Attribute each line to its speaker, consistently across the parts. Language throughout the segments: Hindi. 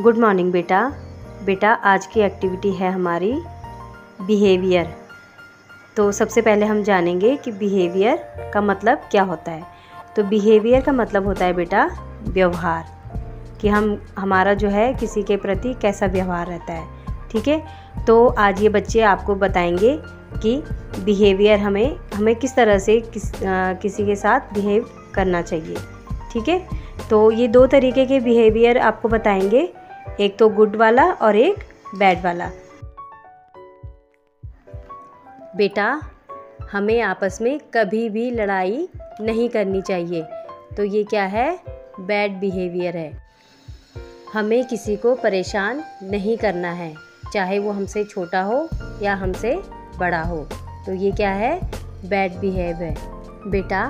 Speaker 1: गुड मॉर्निंग बेटा। बेटा आज की एक्टिविटी है हमारी बिहेवियर। तो सबसे पहले हम जानेंगे कि बिहेवियर का मतलब क्या होता है। तो बिहेवियर का मतलब होता है बेटा व्यवहार, कि हमारा जो है किसी के प्रति कैसा व्यवहार रहता है। ठीक है, तो आज ये बच्चे आपको बताएंगे कि बिहेवियर हमें किस तरह से किसी के साथ बिहेव करना चाहिए। ठीक है, तो ये दो तरीके के बिहेवियर आपको बताएंगे, एक तो गुड वाला और एक बैड वाला। बेटा हमें आपस में कभी भी लड़ाई नहीं करनी चाहिए, तो ये क्या है, बैड बिहेवियर है। हमें किसी को परेशान नहीं करना है, चाहे वो हमसे छोटा हो या हमसे बड़ा हो, तो ये क्या है, बैड बिहेव है। बेटा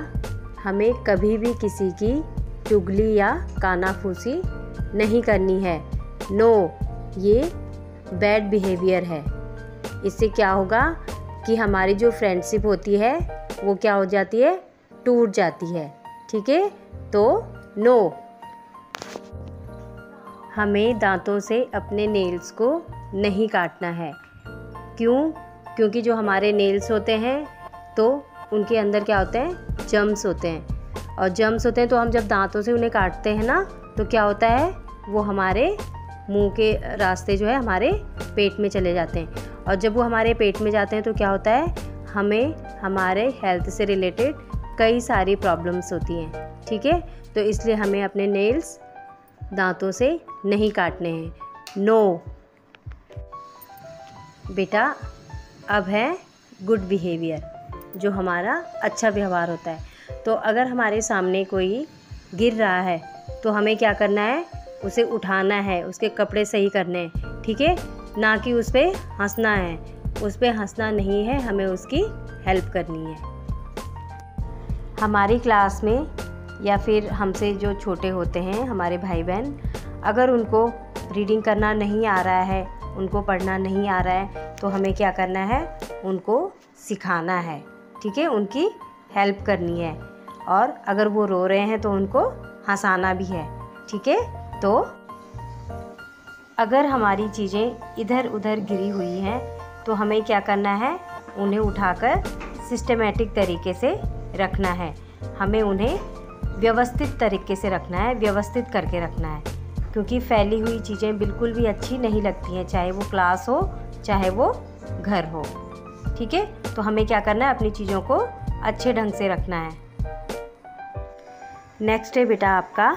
Speaker 1: हमें कभी भी किसी की चुगली या कानाफूसी नहीं करनी है, नो, ये बैड बिहेवियर है। इससे क्या होगा कि हमारी जो फ्रेंडशिप होती है वो क्या हो जाती है, टूट जाती है। ठीक है, तो नो। हमें दांतों से अपने नेल्स को नहीं काटना है। क्यों? क्योंकि जो हमारे नेल्स होते हैं तो उनके अंदर क्या होते हैं, जर्म्स होते हैं, और जर्म्स होते हैं तो हम जब दांतों से उन्हें काटते हैं ना, तो क्या होता है, वो हमारे मुंह के रास्ते जो है हमारे पेट में चले जाते हैं, और जब वो हमारे पेट में जाते हैं तो क्या होता है, हमें हमारे हेल्थ से रिलेटेड कई सारी प्रॉब्लम्स होती हैं। ठीक है, तो इसलिए हमें अपने नेल्स दांतों से नहीं काटने हैं, नो। बेटा अब है गुड बिहेवियर, जो हमारा अच्छा व्यवहार होता है। तो अगर हमारे सामने कोई गिर रहा है तो हमें क्या करना है, उसे उठाना है, उसके कपड़े सही करने हैं। ठीक है, ना कि उस पर हंसना है, उस पर हंसना नहीं है, हमें उसकी हेल्प करनी है। हमारी क्लास में या फिर हमसे जो छोटे होते हैं हमारे भाई बहन, अगर उनको रीडिंग करना नहीं आ रहा है, उनको पढ़ना नहीं आ रहा है, तो हमें क्या करना है, उनको सिखाना है। ठीक है, उनकी हेल्प करनी है, और अगर वो रो रहे हैं तो उनको हंसाना भी है। ठीक है, तो अगर हमारी चीज़ें इधर उधर गिरी हुई हैं तो हमें क्या करना है, उन्हें उठाकर सिस्टमेटिक तरीके से रखना है। हमें उन्हें व्यवस्थित तरीके से रखना है, व्यवस्थित करके रखना है, क्योंकि फैली हुई चीज़ें बिल्कुल भी अच्छी नहीं लगती हैं, चाहे वो क्लास हो चाहे वो घर हो। ठीक है, तो हमें क्या करना है, अपनी चीज़ों को अच्छे ढंग से रखना है। नेक्स्ट है बेटा आपका